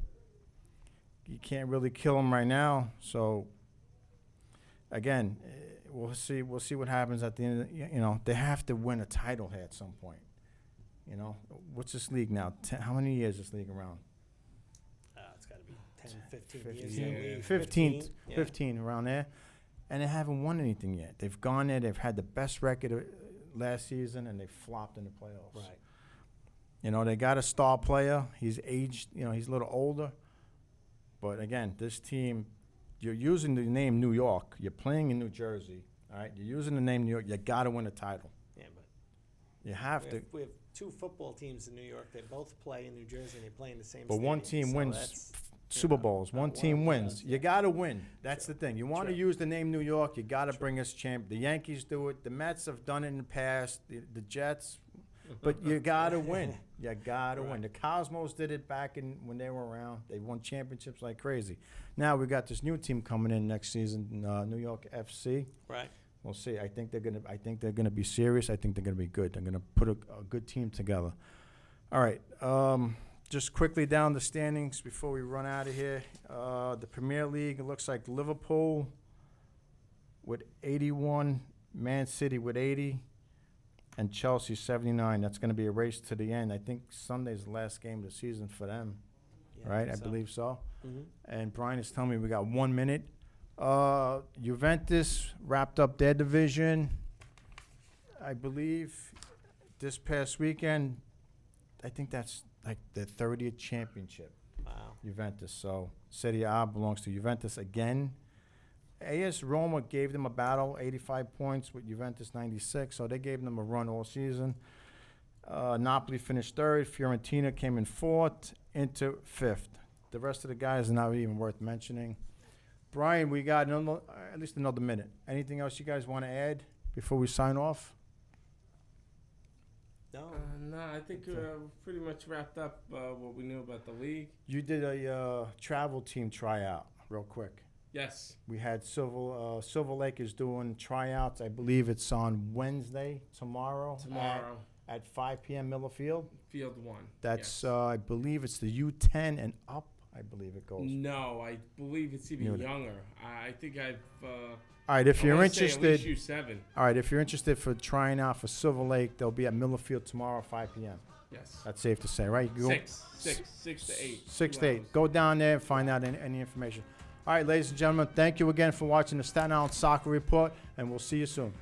You can't really kill them right now. So again, we'll see what happens at the end. They have to win a title here at some point. What's this league now? How many years is this league around? It's got to be 10, 15 years. 15, in the league. 15 around there. And they haven't won anything yet. They've gone there. They've had the best record last season, and they flopped in the playoffs. Right. They got a star player. He's aged. He's a little older. But again, this team, you're using the name New York. You're playing in New Jersey. All right. You're using the name New York. You got to win a title. Yeah, but You have to. we have 2 football teams in New York. They both play in New Jersey, and they play in the same. But one stadium, team so wins that's, Super Bowls. One not team one, wins. yeah. You got to win. That's True. the thing. You want to True. use the name New York. You got to bring us champ. The Yankees do it. The Mets have done it in the past. The Jets. But you got to win. You got to win. The Cosmos did it back when they were around. They won championships like crazy. Now we got this new team coming in next season, New York FC. Right. We'll see. I think they're gonna be serious. I think they're gonna be good. They're gonna put a good team together. All right. Just quickly down the standings before we run out of here. The Premier League, it looks like Liverpool with 81, Man City with 80, and Chelsea 79. That's going to be a race to the end. I think Sunday's the last game of the season for them, Yeah, right? I so. believe so. Mhm. And Brian is telling me we got 1 minute. Juventus wrapped up their division, I believe, this past weekend. I think that's like the 30th championship, Wow. Juventus. So Serie A belongs to Juventus again. AS Roma gave them a battle, 85 points with Juventus 96, so they gave them a run all season. Napoli finished 3rd. Fiorentina came in 4th, Inter 5th. The rest of the guys are not even worth mentioning. Brian, we got at least another minute. Anything else you guys want to add before we sign off? No. No, I think we pretty much wrapped up what we knew about the league. You did a travel team tryout real quick. Yes. We had Silver Lake is doing tryouts. I believe it's on Wednesday, tomorrow. Tomorrow, At 5 p.m. Miller Field. Field 1. That's, yes. I believe it's the U10 and up, I believe it goes. No, I believe it's even Unit. younger. I think I've. All right, if I you're wanna say at least interested, U7. all right, if you're interested for trying out for Silver Lake, they'll be at Miller Field tomorrow, 5 p.m. Yes. That's safe to say, right? You go 6 to 8. 6 2 to 8. hours. Go down there and find out any information. All right, ladies and gentlemen, thank you again for watching the Staten Island Soccer Report, and we'll see you soon.